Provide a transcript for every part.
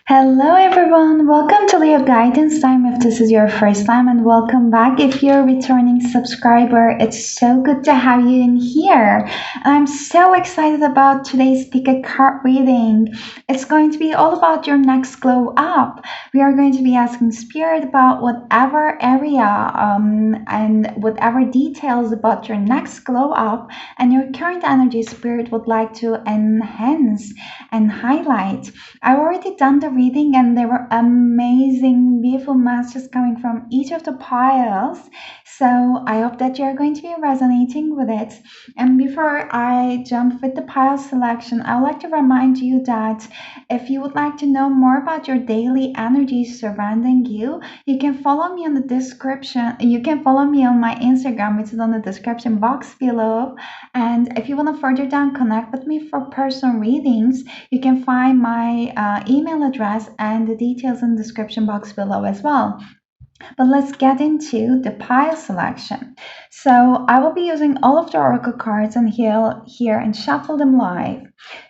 Hello everyone, welcome to Leoguidance time if this is your first time, and welcome back if you're a returning subscriber. It's so good to have you in here. I'm so excited about today's pick a card reading. It's going to be all about your next glow up. We are going to be asking spirit about whatever area and whatever details about your next glow up and your current energy spirit would like to enhance and highlight. I've already done the reading and there were amazing, beautiful messages coming from each of the piles. So I hope that you're going to be resonating with it. And before I jump with the pile selection, I would like to remind you that if you would like to know more about your daily energy surrounding you, you can follow me on the description. You can follow me on my Instagram, which is on the description box below. And if you want to further down connect with me for personal readings, you can find my email address and the details in the description box below as well. But let's get into the pile selection. So I will be using all of the oracle cards and here and shuffle them live.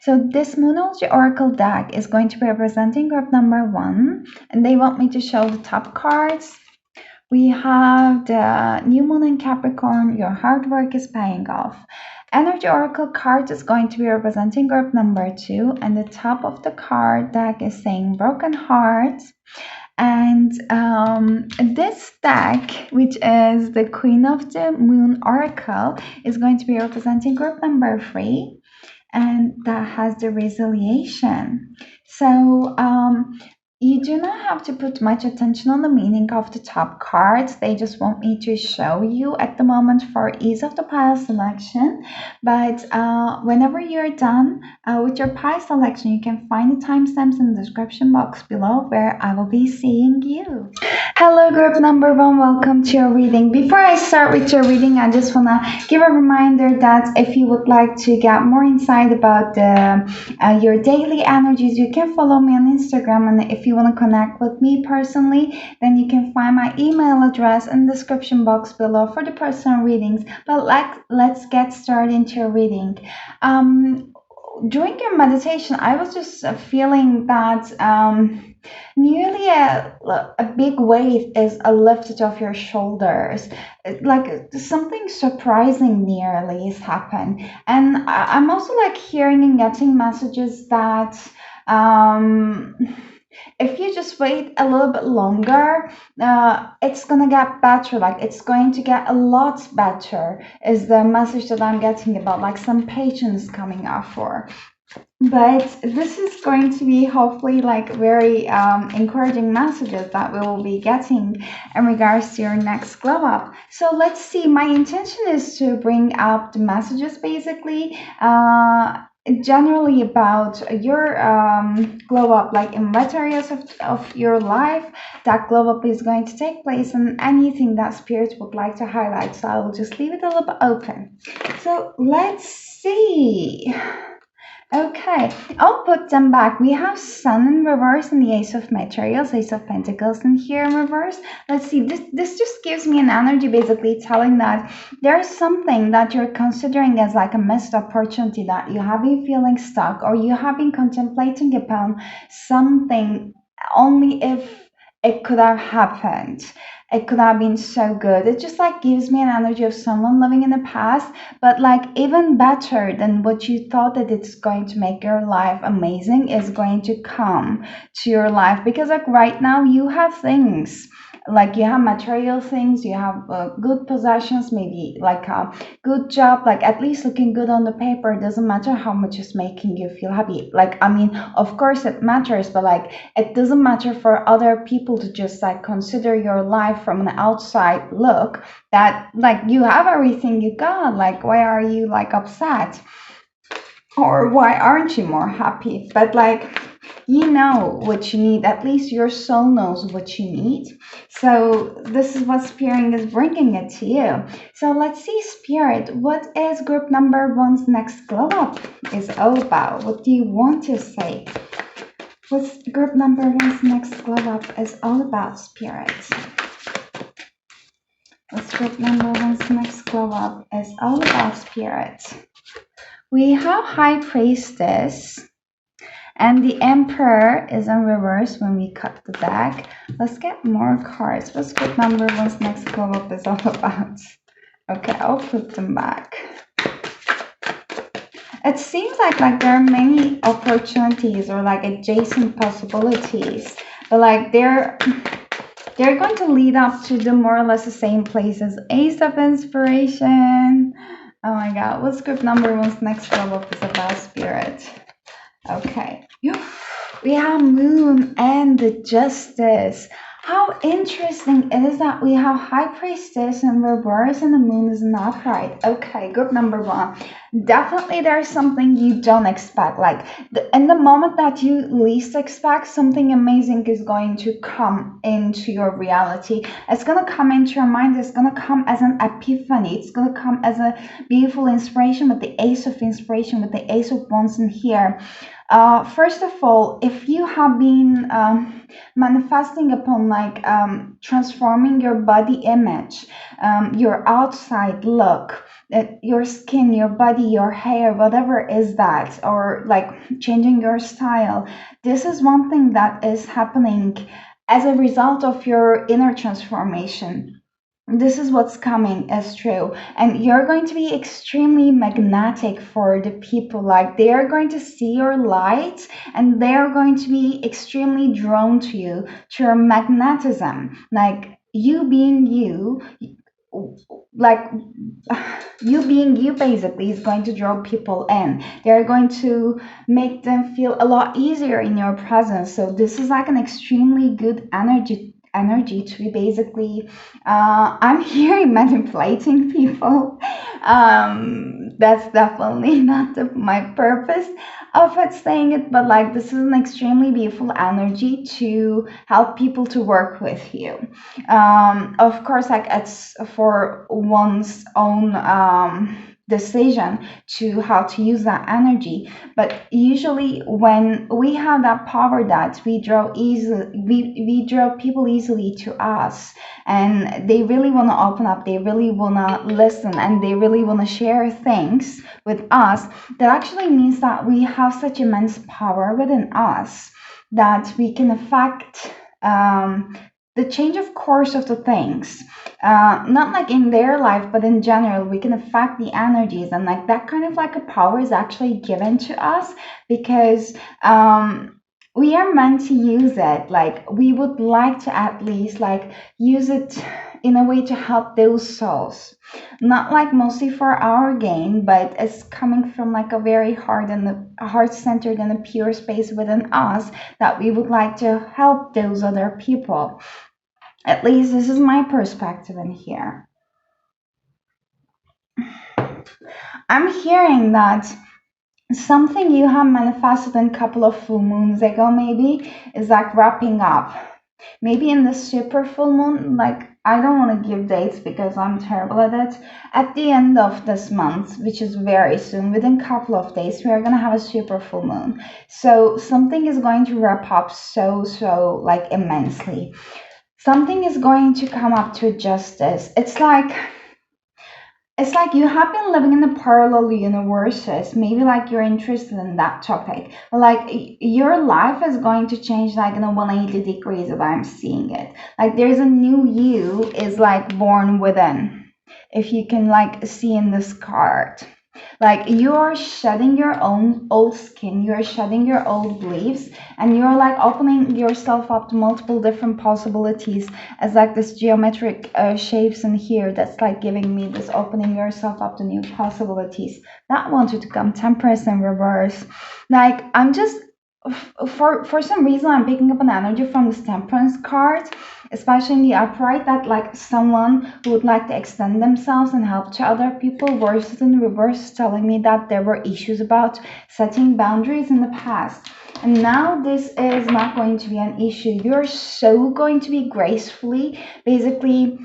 So this Moonology Oracle deck is going to be representing group number 1, and they want me to show the top cards. We have the new moon in Capricorn, your hard work is paying off. Energy Oracle card is going to be representing group number 2, and the top of the card deck is saying broken hearts. And this deck, which is the Queen of the Moon Oracle, is going to be representing group number 3, and that has the resiliation. So you do not have to put much attention on the meaning of the top cards. They just want me to show you at the moment for ease of the pile selection. But whenever you're done with your pile selection, you can find the timestamps in the description box below where I will be seeing you. Hello group number 1, welcome to your reading. Before I start with your reading, I just want to give a reminder that if you would like to get more insight about your daily energies, you can follow me on Instagram, and if you want to connect with me personally, then you can find my email address in the description box below for the personal readings. But let's get started into your reading. During your meditation, I was just feeling that nearly a big weight is lifted off your shoulders. Like something surprising nearly is happened. And I'm also like hearing and getting messages that if you just wait a little bit longer, it's gonna get better. Like it's going to get a lot better is the message that I'm getting about like some patience coming up for. But this is going to be hopefully like very encouraging messages that we will be getting in regards to your next glow up. So let's see, my intention is to bring up the messages basically generally about your glow up, like in what areas of your life that glow up is going to take place, and anything that spirit would like to highlight. So I will just leave it a little bit open. So let's see. Okay, I'll put them back. We have Sun in reverse and the Ace of Materials, Ace of Pentacles in here in reverse. Let's see, this just gives me an energy basically telling that there's something that you're considering as like a missed opportunity, that you have been feeling stuck, or you have been contemplating upon something only if it could have happened. It could have been so good. It just like gives me an energy of someone living in the past, but like even better than what you thought that it's going to make your life amazing is going to come to your life. Because like right now you have things, like you have material things, you have good possessions, maybe like a good job, like at least looking good on the paper. It doesn't matter how much it's making you feel happy. Like, I mean, of course it matters, but like it doesn't matter for other people to just like consider your life from an outside look, that like you have everything you got. Like, why are you like upset, or why aren't you more happy? But like, you know what you need. At least your soul knows what you need. So this is what Spirit is bringing it to you. So let's see, Spirit, what is group number 1's next glow up is all about? What do you want to say? What's group number 1's next glow up is all about, Spirit? What's group number 1's next glow up is all about, Spirit? We have High Priestess. And the Emperor is in reverse when we cut the deck. Let's get more cards. What's good number one's next glow up is all about? Okay, I'll put them back. It seems like there are many opportunities or like adjacent possibilities, but like they're going to lead up to the more or less the same places. Ace of Inspiration. Oh my god, what's group number one's next level is about spirit? Okay. We have Moon and the Justice. How interesting it is that we have High Priestess in reverse and the Moon is in upright. Okay, group number one. Definitely there's something you don't expect. Like in the moment that you least expect, something amazing is going to come into your reality. It's going to come into your mind. It's going to come as an epiphany. It's going to come as a beautiful inspiration with the Ace of Inspiration, with the Ace of Wands in here. First of all, if you have been manifesting upon like transforming your body image, your outside look, your skin, your body, your hair, whatever is that, or like changing your style, this is one thing that is happening as a result of your inner transformation. This is what's coming as true, and you're going to be extremely magnetic for the people. Like they are going to see your light and they are going to be extremely drawn to you, to your magnetism. Like you being you, like you being you basically is going to draw people in. They're going to make them feel a lot easier in your presence. So this is like an extremely good energy to be basically I'm hearing manipulating people. That's definitely not my purpose of it saying it, but like this is an extremely beautiful energy to help people to work with you. Of course, like it's for one's own decision to how to use that energy, but usually when we have that power that we draw easily, we draw people easily to us, and they really want to open up, they really want to listen, and they really want to share things with us. That actually means that we have such immense power within us that we can affect the change of course of the things, not like in their life but in general. We can affect the energies, and like that kind of like a power is actually given to us because we are meant to use it. Like we would like to at least like use it in a way to help those souls, not like mostly for our gain, but it's coming from like a very heart and a heart-centered and a pure space within us that we would like to help those other people. At least this is my perspective in here. I'm hearing that something you have manifested in a couple of full moons ago maybe is like wrapping up. Maybe in the super full moon, like I don't want to give dates because I'm terrible at it. At the end of this month, which is very soon, within a couple of days, we are going to have a super full moon. So something is going to wrap up so like immensely. Something is going to come up to justice. It's like you have been living in the parallel universes. Maybe like you're interested in that topic. Like your life is going to change like in a 180 degrees if I'm seeing it. Like there's a new you is like born within. If you can like see in this card. Like you are shedding your own old skin, you're shedding your old beliefs, and you're like opening yourself up to multiple different possibilities as like this geometric shapes in here that's like giving me this opening yourself up to new possibilities. That wanted to come Temperance in reverse. Like I'm just for some reason I'm picking up an energy from this Temperance card, especially in the upright, that like someone who would like to extend themselves and help to other people, versus in reverse telling me that there were issues about setting boundaries in the past. And now this is not going to be an issue. You're so going to be gracefully basically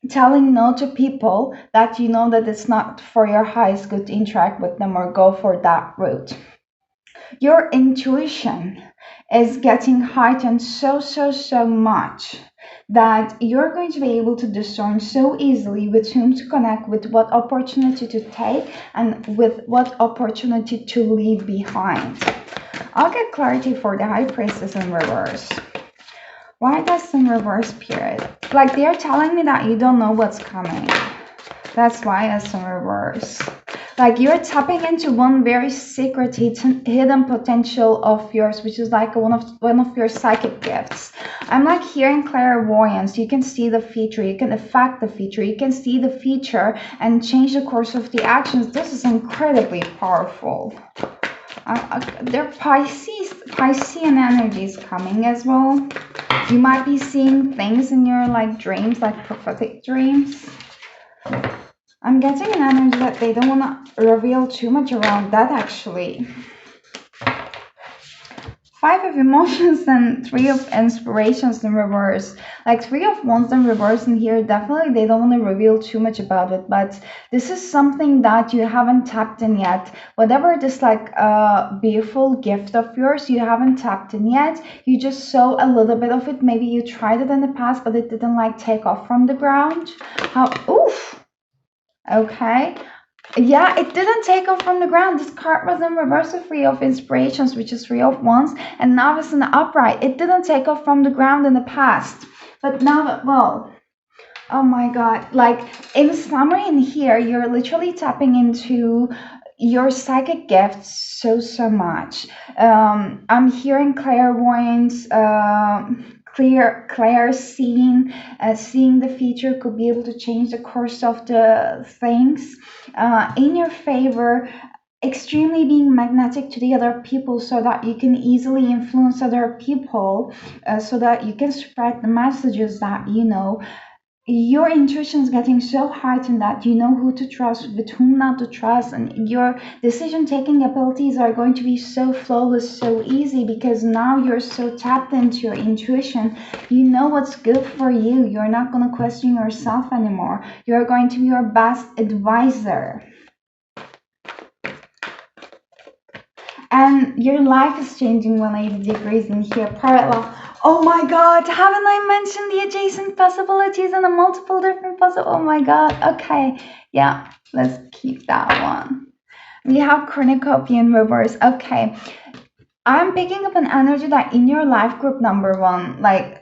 telling no to people that you know that it's not for your highest good to interact with them or go for that route. Your intuition is getting heightened so much that you're going to be able to discern so easily with whom to connect, with what opportunity to take, and with what opportunity to leave behind. I'll get clarity for the High Priestess in reverse. Why that's in reverse, period? Like they're telling me that you don't know what's coming. That's why that's in reverse. Like you're tapping into one very secret hidden potential of yours, which is like one of your psychic gifts. I'm like hearing clairvoyance. You can see the feature, you can affect the feature, you can see the feature and change the course of the actions. This is incredibly powerful. There Piscean energies coming as well. You might be seeing things in your like dreams, like prophetic dreams. I'm getting an energy that they don't want to reveal too much around that actually. 5 of emotions and 3 of inspirations in reverse. Like 3 of wands in reverse in here, definitely they don't want to reveal too much about it, but this is something that you haven't tapped in yet. Whatever this like beautiful gift of yours you haven't tapped in yet, you just saw a little bit of it. Maybe you tried it in the past, but it didn't like take off from the ground. Oof. Okay. Yeah, it didn't take off from the ground. This card was in reverse of 3 of inspirations, which is 3 of wands, and now it's in the upright. It didn't take off from the ground in the past. But now, well, oh my god. Like, in summary in here, you're literally tapping into your psychic gifts so much. I'm hearing clairvoyance, clear seeing, seeing the future, could be able to change the course of the things in your favor, extremely being magnetic to the other people so that you can easily influence other people, so that you can spread the messages that you know. Your intuition is getting so heightened that you know who to trust, with whom not to trust, and your decision taking abilities are going to be so flawless, so easy, because now you're so tapped into your intuition. You know what's good for you. You're not going to question yourself anymore. You're going to be your best advisor. And your life is changing 180 degrees in here, parallel. Oh my god, haven't I mentioned the adjacent possibilities and the multiple different possibilities? Oh my god, okay. Yeah, let's keep that one. We have cornucopia in reverse. Okay. I'm picking up an energy that in your life group number 1, like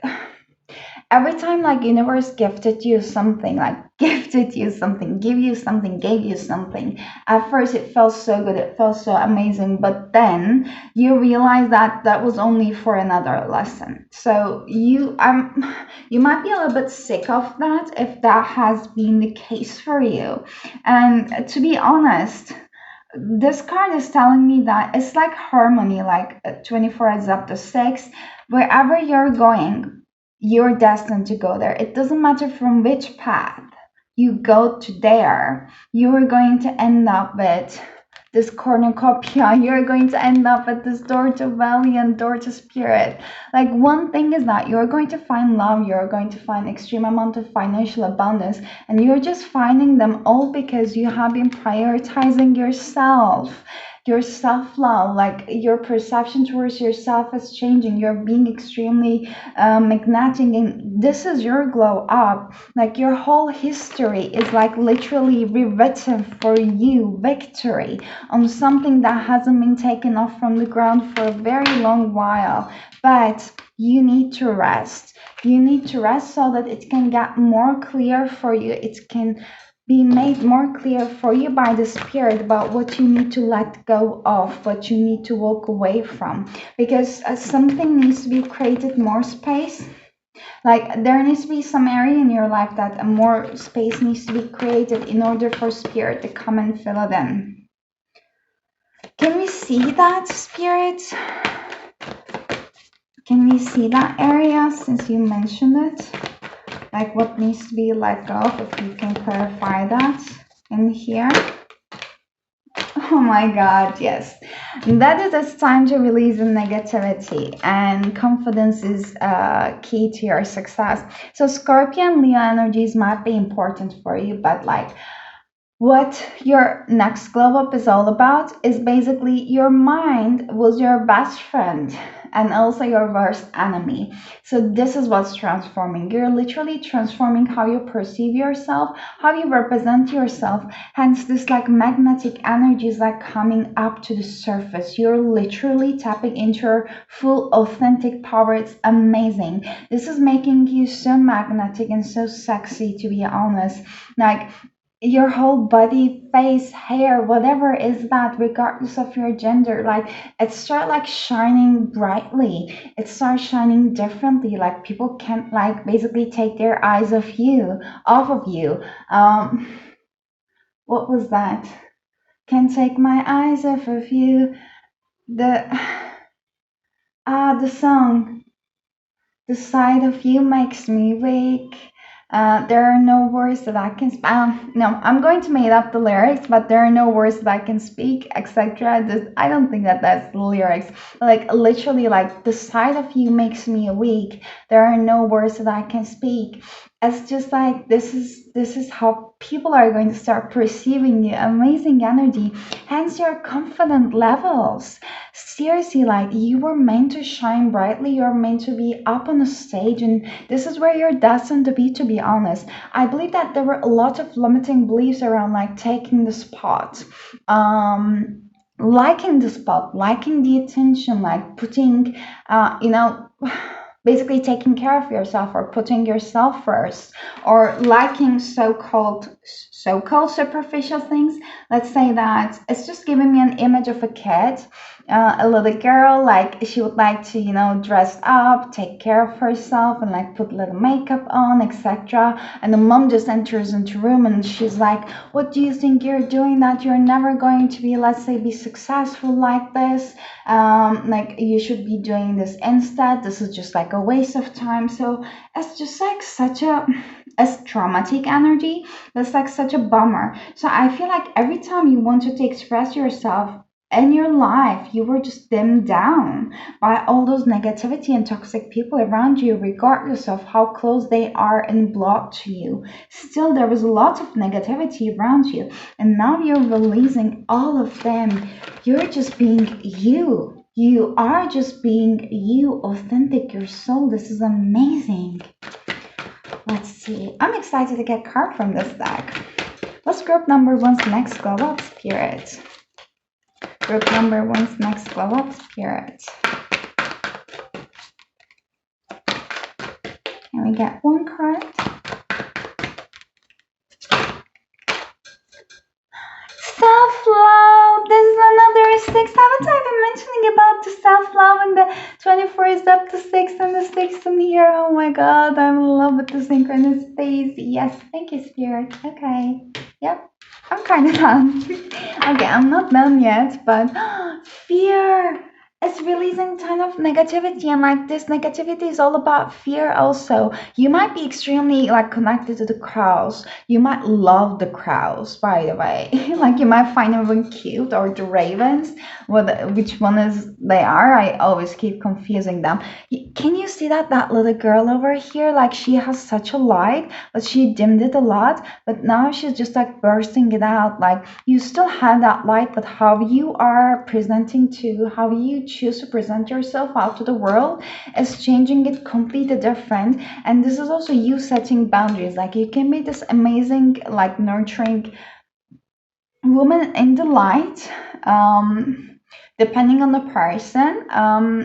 every time like universe gifted you something, like gifted you something, give you something, gave you something, at first it felt so good, it felt so amazing, but then you realize that that was only for another lesson. So you might be a little bit sick of that if that has been the case for you. And to be honest, this card is telling me that it's like harmony, like 24 is up to 6. Wherever you're going, you're destined to go there. It doesn't matter from which path you go to there, you're going to end up with this cornucopia. You're going to end up at this door to valley and door to spirit. Like, one thing is that you're going to find love, you're going to find extreme amount of financial abundance, and you're just finding them all because you have been prioritizing yourself. Your self-love, like your perception towards yourself is changing. You're being extremely magnetic, and this is your glow up. Like, your whole history is like literally rewritten for you. Victory on something that hasn't been taken off from the ground for a very long while, but you need to rest. You need to rest so that it can get more clear for you. It can be made more clear for you by the spirit about what you need to let go of, what you need to walk away from, because something needs to be created, more space. Like, there needs to be some area in your life that more space needs to be created in order for spirit to come and fill it in. Can we see that, spirit? Can we see that area since you mentioned it? Like, what needs to be let go of, if you can clarify that in here. Oh my god, yes. That is, it's time to release the negativity, and confidence is key to your success. So Scorpio and Leo energies might be important for you, but like, what your next glow up is all about is basically your mind was your best friend and also your worst enemy. So this is what's transforming. You're literally transforming how you perceive yourself, how you represent yourself. Hence this like magnetic energy is like coming up to the surface. You're literally tapping into your full authentic power. It's amazing. This is making you so magnetic and so sexy, to be honest. Like your whole body, face, hair, whatever is that, regardless of your gender, like it starts like shining brightly. It starts shining differently. Like people can't like basically take their eyes off of you. What was that? Can't take my eyes off of you. The the song. The sight of you makes me weak. There are no words that I can. No, I'm going to make up the lyrics, but there are no words that I can speak, etc. I don't think that that's the lyrics. Like literally, like the sight of you makes me weak. There are no words that I can speak. It's just like this is how people are going to start perceiving you. Amazing energy, hence your confident levels. Seriously, like you were meant to shine brightly. You're meant to be up on a stage, and this is where you're destined to be honest. I believe that there were a lot of limiting beliefs around like taking the spot, liking the spot, liking the attention, like putting, basically taking care of yourself or putting yourself first, or liking so-called superficial things. Let's say that it's just giving me an image of a kid, a little girl, like she would like to, dress up, take care of herself, and like put little makeup on, etc. And the mom just enters into room and she's like, "What do you think you're doing? That you're never going to be, let's say, be successful like this. Like you should be doing this instead. This is just like a waste of time." So it's just like such a traumatic energy. That's like such a bummer. So I feel like every time you wanted to express yourself in your life, you were just dimmed down by all those negativity and toxic people around you, regardless of how close they are and blocked to you. Still, there was a lot of negativity around you, and now you're releasing all of them. You're just being you. You are just being you, authentic, your soul. This is amazing. Let's see. I'm excited to get card from this deck. What's group number one's next glow up spirit? Group number one's next glow up spirit. Can we get one card? Self-love. This is another 6. Haven't I been mentioning about the self-love, and the 24 is up to 6 and the 6 in here? Oh my god, I'm in love with the synchronicities. Yes, thank you, Spirit. Okay. Yep. I'm kind of done. Okay, I'm not done yet, but fear. It's releasing a ton of negativity, and like this negativity is all about fear also. You might be extremely like connected to the crows. You might love the crows, by the way. Like you might find them cute, or the ravens. Which one is they are? I always keep confusing them. Can you see that little girl over here? Like she has such a light, but she dimmed it a lot. But now she's just like bursting it out. Like you still have that light, but how you are presenting to, how you choose to present yourself out to the world is changing it completely different. And this is also you setting boundaries. Like you can be this amazing, like nurturing woman in the light, depending on the person.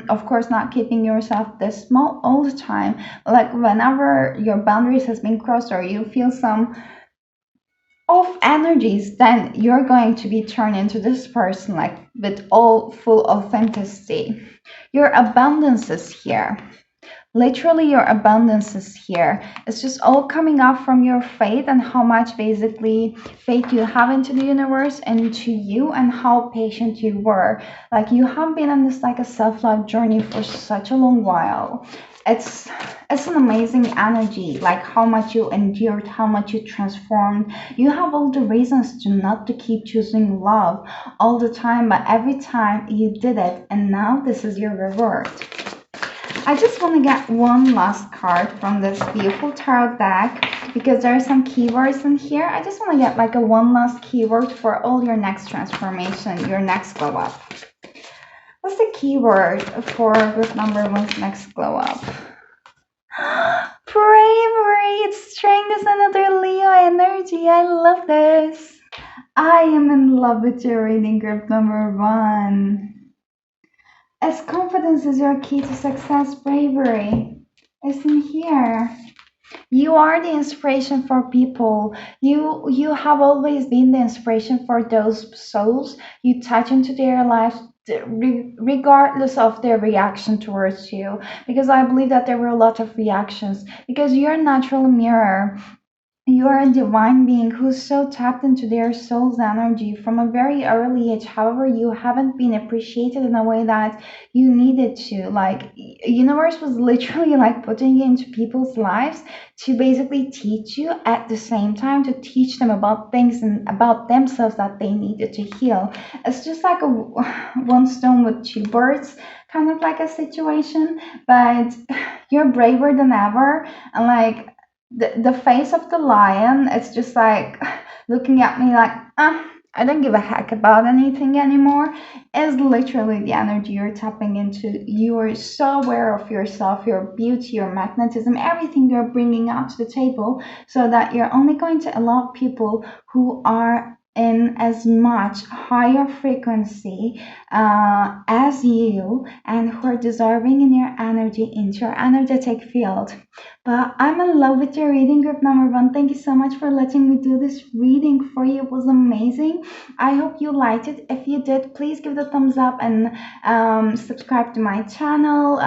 Of course, not keeping yourself this small all the time. Like whenever your boundaries has been crossed, or you feel some off energies, then you're going to be turned into this person, like with all full authenticity. Your abundance is here. Literally, your abundance is here. It's just all coming up from your faith, and how much basically faith you have into the universe and into you, and how patient you were. Like you have been on this like a self-love journey for such a long while. It's an amazing energy, like how much you endured, how much you transformed. You have all the reasons to not to keep choosing love all the time, but every time you did it, and now this is your reward. I just want to get one last card from this beautiful tarot deck, because there are some keywords in here. I just want to get like a one last keyword for all your next transformation, your next glow up. What's the keyword for group number one's next glow up? Bravery. It's strength is another Leo energy. I love this. I am in love with your reading group number one. As confidence is your key to success, bravery is in here. You are the inspiration for people. You have always been the inspiration for those souls you touch into their lives, regardless of their reaction towards you. Because I believe that there were a lot of reactions. Because you're a natural mirror. You are a divine being who's so tapped into their soul's energy from a very early age. However, you haven't been appreciated in a way that you needed to. Like, universe was literally like putting you into people's lives to basically teach you at the same time to teach them about things and about themselves that they needed to heal. It's just like a one stone with two birds kind of like a situation, but you're braver than ever and like the face of the lion, it's just like looking at me like I don't give a heck about anything anymore, is literally the energy you're tapping into. You are so aware of yourself, your beauty, your magnetism, everything you're bringing out to the table, so that you're only going to allow people who are in as much higher frequency as you and who are deserving in your energy into your energetic field. But I'm in love with your reading group number one. Thank you so much for letting me do this reading for you. It was amazing. I hope you liked it. If you did, please give it a thumbs up and subscribe to my channel.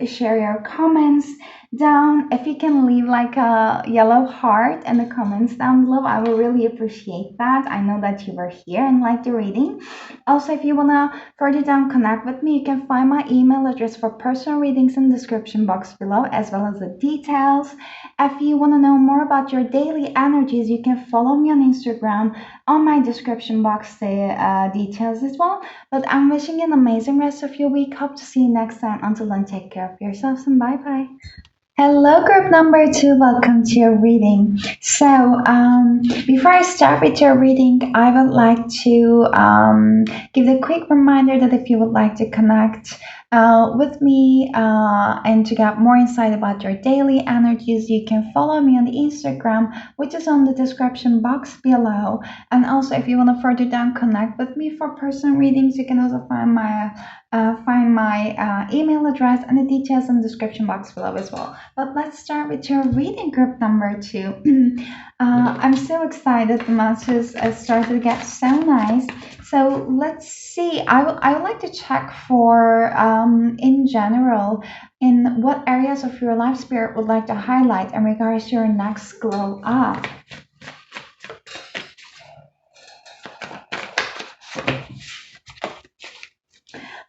Share your comments down. If you can leave like a yellow heart in the comments down below, I will really appreciate that. I know that you were here and liked the reading. Also, if you want to further down connect with me, you can find my email address for personal readings in the description box below, as well as the details. If you want to know more about your daily energies, you can follow me on Instagram. On my description box, the details as well. But I'm wishing you an amazing rest of your week. Hope to see you next time. Until then, take care of yourselves and bye bye. Hello, group number two. Welcome to your reading. So, before I start with your reading, I would like to give a quick reminder that if you would like to connect with me and to get more insight about your daily energies, you can follow me on the Instagram, which is on the description box below. And also, if you want to further down connect with me for personal readings, you can also find my email address and the details in the description box below as well. But let's start with your reading group number two. I'm so excited. The matches started to get so nice. So let's see. I would like to check for, in general, in what areas of your life spirit would like to highlight in regards to your next glow up.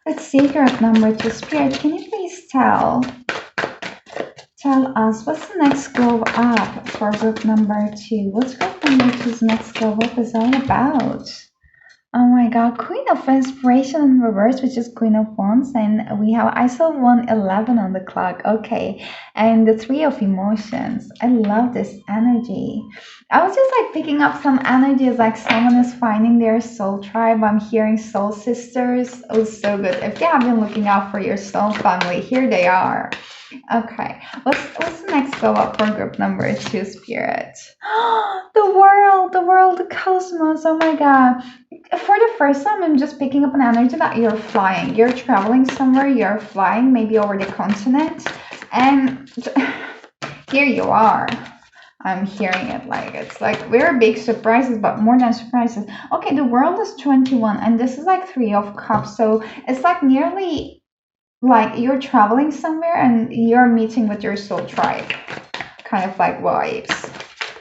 Let's see, group number two, Spirit, can you please tell us what's the next glow up for group number two? What's group number two's next glow up is all about? Oh my god, Queen of Inspiration in reverse, which is Queen of Wands, and we have, I saw 111 on the clock, okay, and the Three of Emotions. I love this energy. I was just like picking up some energies like someone is finding their soul tribe. I'm hearing soul sisters. Oh, so good. If you have been looking out for your soul family, here they are. Okay, what's the next go up for group number two, Spirit? The world, the cosmos. Oh my god. For the first time, I'm just picking up an energy that you're flying. You're traveling somewhere, you're flying, maybe over the continent, and here you are. I'm hearing it like it's like very big surprises, but more than surprises. Okay, the world is 21, and this is like Three of Cups, so it's like nearly like you're traveling somewhere and you're meeting with your soul tribe, kind of like vibes.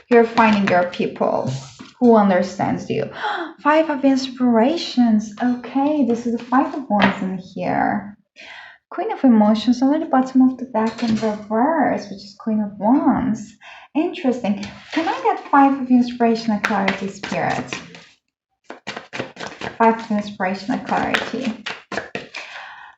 You're finding your people who understands you. Five of Inspirations. Okay, this is the Five of Wands in here. Queen of Emotions on the bottom of the deck in reverse, which is Queen of Wands. Interesting. Can I get Five of Inspiration and Clarity, Spirit? Five of Inspiration and Clarity.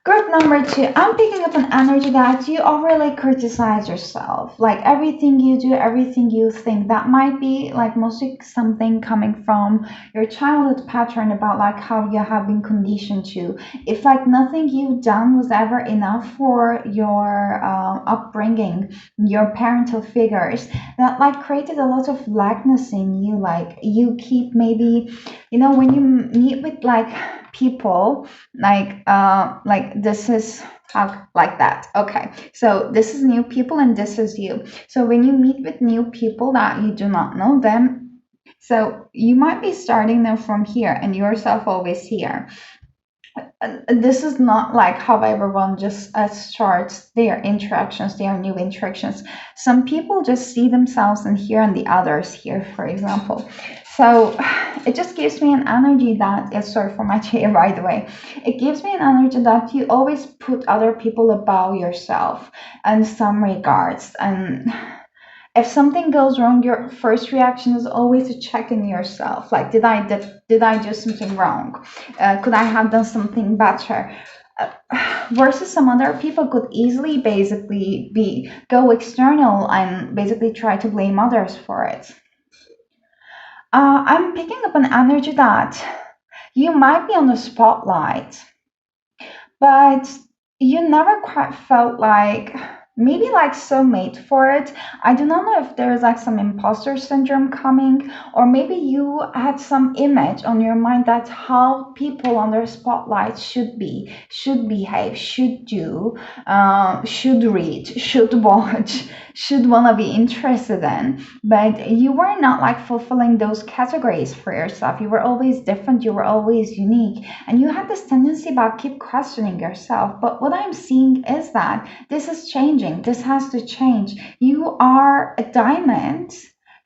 Group number two, I'm picking up an energy that you overly criticize yourself. Like everything you do, everything you think, that might be like mostly something coming from your childhood pattern about like how you have been conditioned to. If like nothing you've done was ever enough for your upbringing, your parental figures, that like created a lot of lackness in you. Like you keep maybe, when you meet with like people like this is how like that. Okay, so this is new people and this is you. So when you meet with new people that you do not know them, so you might be starting them from here and yourself always here. This is not like how everyone just starts their interactions, their new interactions. Some people just see themselves in here and the others here, for example. So it just gives me an energy that is, sorry for my chair, by the way. It gives me an energy that you always put other people above yourself in some regards. And if something goes wrong, your first reaction is always to check in yourself. Like, did I do something wrong? Could I have done something better? Uh, versus some other people could easily basically be go external and basically try to blame others for it. I'm picking up an energy that you might be on the spotlight, but you never quite felt like maybe like so made for it. I do not know if there's like some imposter syndrome coming, or maybe you had some image on your mind that how people under spotlight should be, should behave, should do, should read, should watch, should want to be interested in. But you were not like fulfilling those categories for yourself. You were always different, you were always unique, and you had this tendency about keep questioning yourself. But what I'm seeing is that this is changing. This has to change. You are a diamond.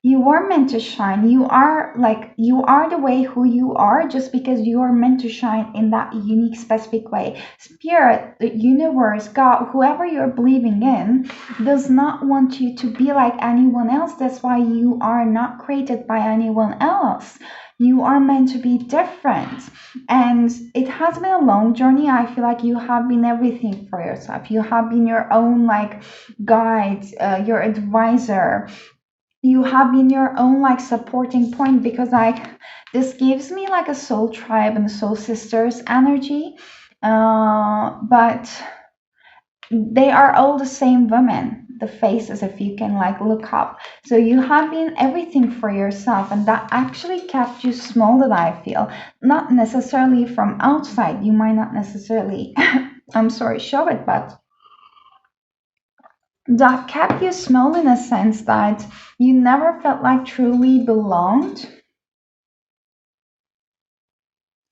You were meant to shine. You are the way who you are just because you are meant to shine in that unique specific way. Spirit, the universe, God, whoever you're believing in does not want you to be like anyone else. That's why you are not created by anyone else. You are meant to be different. And it has been a long journey. I feel like you have been everything for yourself. You have been your own like guide, your advisor. You have been your own like supporting point, because like this gives me like a soul tribe and soul sisters energy. But they are all the same women, the faces, if you can like look up. So you have been everything for yourself, and that actually kept you small, that I feel. Not necessarily from outside, you might not necessarily I'm sorry, show it, but that kept you small in a sense that you never felt like truly belonged.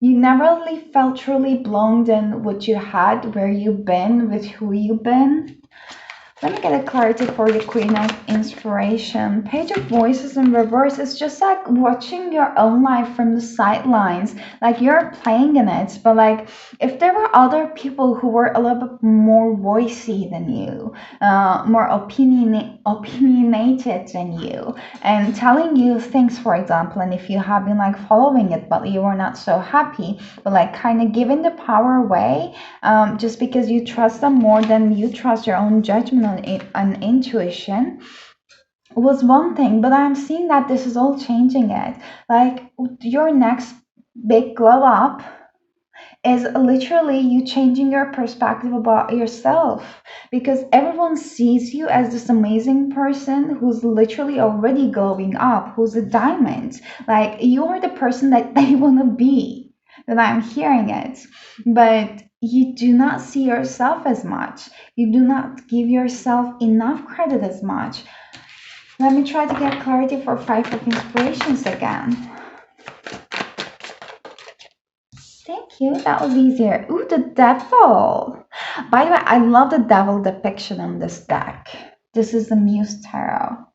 You never really felt truly belonged in what you had, where you've been, with who you've been. Let me get a clarity for the Queen of Inspiration. Page of Voices in reverse is just like watching your own life from the sidelines. Like you're playing in it, but like if there were other people who were a little bit more voicey than you, more opinionated than you, and telling you things, for example, and if you have been like following it, but you were not so happy, but like kind of giving the power away, just because you trust them more than you trust your own judgment and intuition, was one thing. But I'm seeing that this is all changing it. Like your next big glow up is literally you changing your perspective about yourself, because everyone sees you as this amazing person who's literally already glowing up, who's a diamond. Like you are the person that they want to be, that I'm hearing it. But you do not see yourself as much. You do not give yourself enough credit as much. Let me try to get clarity for Five of Inspirations again. Thank you. That was easier. Ooh, the devil. By the way, I love the devil depiction on this deck. This is the Muse Tarot.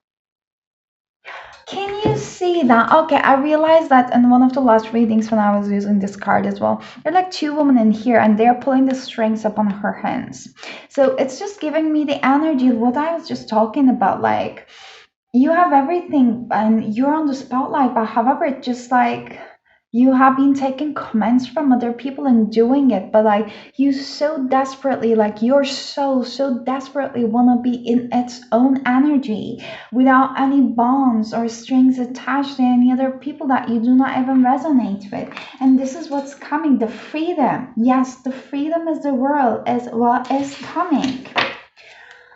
Can you see that? Okay, I realized that in one of the last readings when I was using this card as well. There are like two women in here and they're pulling the strings up on her hands. So it's just giving me the energy of what I was just talking about. Like, you have everything and you're on the spotlight, but however, it just like You have been taking comments from other people and doing it, but like you so desperately, like your soul so desperately want to be in its own energy without any bonds or strings attached to any other people that you do not even resonate with. And this is what's coming, the freedom. Yes, the freedom is the world, is what is coming.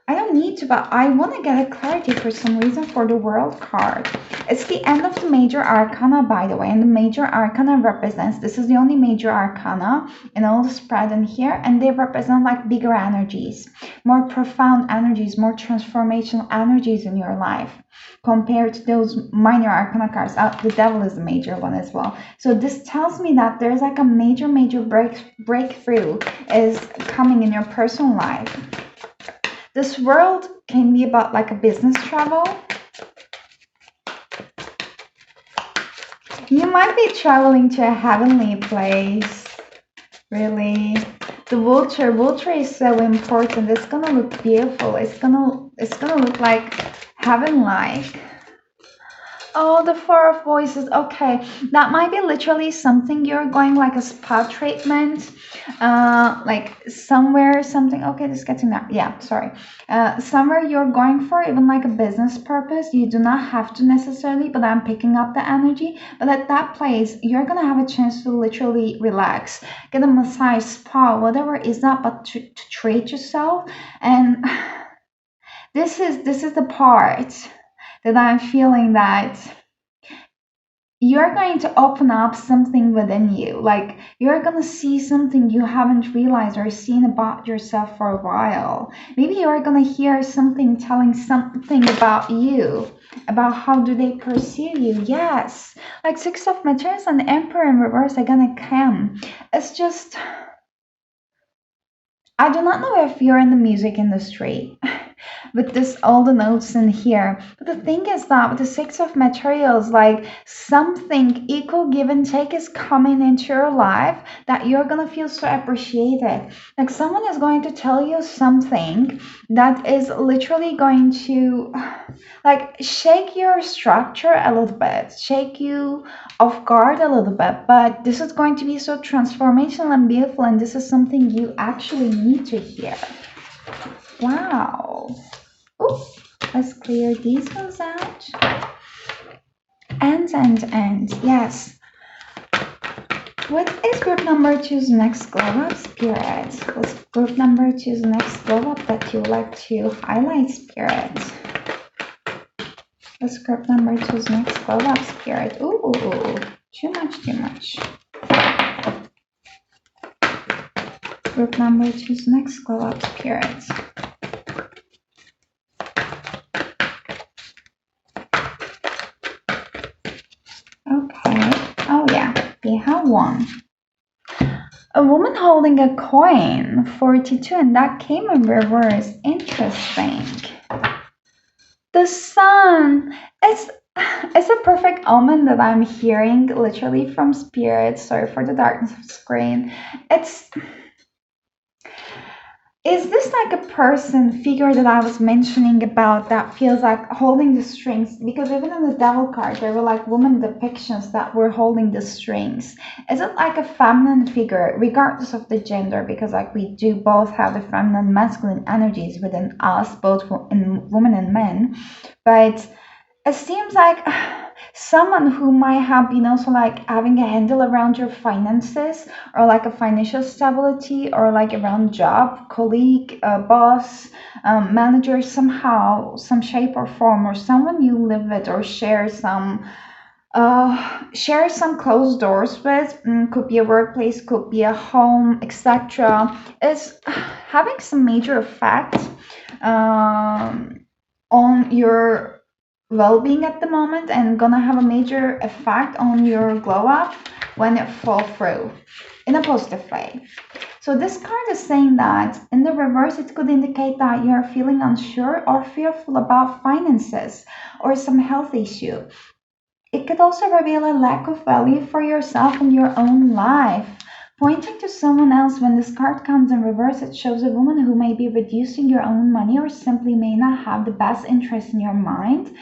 I don't need to, but I want to get a clarity for some reason for the World card. It's the end of the major arcana, by the way, and the major arcana represents, this is the only major arcana in all the spread in here, and they represent like bigger energies, more profound energies, more transformational energies in your life compared to those minor arcana cards. The devil is a major one as well. So this tells me that there's like a major breakthrough is coming in your personal life. This world can be about like a business travel. You might be traveling to a heavenly place. Really. The vulture is so important. It's gonna look beautiful. It's gonna look like heaven-like. Oh, the Four of Voices. Okay, that might be literally something you're going like a spa treatment, like somewhere, something. Okay, this is getting that. Yeah, sorry. Somewhere you're going for, even like a business purpose. You do not have to necessarily, but I'm picking up the energy. But at that place, you're gonna have a chance to literally relax, get a massage, spa, whatever is that, but to treat yourself. And this is the part that I'm feeling that you're going to open up something within you. Like you're going to see something you haven't realized or seen about yourself for a while. Maybe you're going to hear something telling something about you, about how do they pursue you. Yes, like Six of Materials and the Emperor in reverse are going to come. It's just, I do not know if you're in the music industry with this all the notes in here, but the thing is that with the Six of Materials, like something equal give and take is coming into your life that you're gonna feel so appreciated. Like someone is going to tell you something that is literally going to like shake your structure a little bit, shake you off guard a little bit, but this is going to be so transformational and beautiful, and this is something you actually need to hear. Wow. Ooh, let's clear these ones out. And yes. What is group number two's next glow up, Spirit? What's group number two's next glow up that you would like to highlight, Spirit? What's group number two's next glow up, Spirit? Ooh, too much. Group number two's next glow up, Spirit. Okay. Oh yeah, we have one. A woman holding a coin, 42, and that came in reverse. Interesting. The sun. It's a perfect omen that I'm hearing literally from spirit. Sorry for the darkness of the screen. Is this like a person figure that I was mentioning about that feels like holding the strings? Because even in the devil card, there were like woman depictions that were holding the strings. Is it like a feminine figure, regardless of the gender? Because like we do both have the feminine and masculine energies within us, both in women and men. But it seems like someone who might have been also like having a handle around your finances or like a financial stability or like around job, colleague, boss, manager, somehow, some shape or form, or someone you live with or share some closed doors with, could be a workplace, could be a home, etc., is having some major effect on your well-being at the moment and gonna have a major effect on your glow up when it fall through in a positive way. So this card is saying that in the reverse, it could indicate that you're feeling unsure or fearful about finances or some health issue. It could also reveal a lack of value for yourself in your own life. Pointing to someone else, when this card comes in reverse, it shows a woman who may be reducing your own money or simply may not have the best interest in your mind.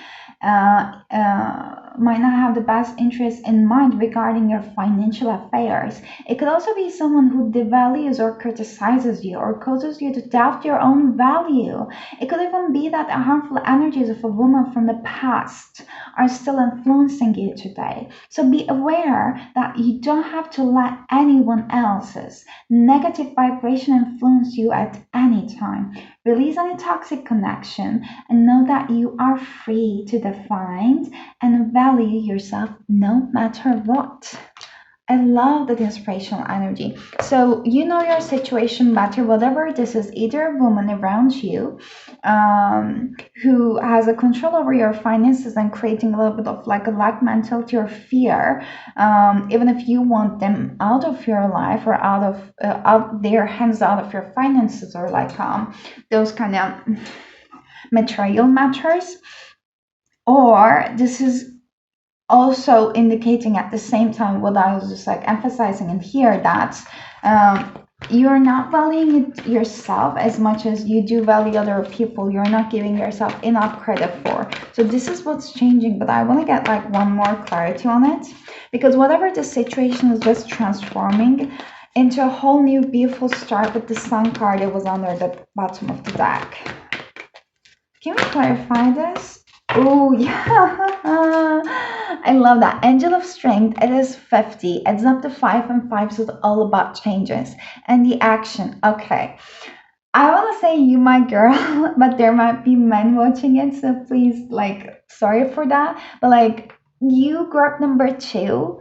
might not have the best interest in mind regarding your financial affairs. It could also be someone who devalues or criticizes you or causes you to doubt your own value. It could even be that the harmful energies of a woman from the past are still influencing you today. So be aware that you don't have to let anyone else's negative vibration influence you at any time. Release any toxic connection and know that you are free to define and value yourself no matter what. I love that inspirational energy. So, you know your situation better, whatever this is, either a woman around you who has a control over your finances and creating a little bit of like a lack mentality or fear, even if you want them out of your life or out their hands out of your finances or like those kind of material matters, or this is also indicating at the same time what I was just like emphasizing in here, that you're not valuing it yourself as much as you do value other people. You're not giving yourself enough credit for. So this is what's changing, but I want to get like one more clarity on it, because whatever the situation is just transforming into a whole new beautiful start with the sun card that was under the bottom of the deck. Can we clarify this? Oh, yeah. I love that. Angel of Strength. It is 50. It's up to 5 and 5, so it's all about changes. And the action. Okay. I want to say you, my girl, but there might be men watching it, so please, like, sorry for that. But, like, you, group number 2,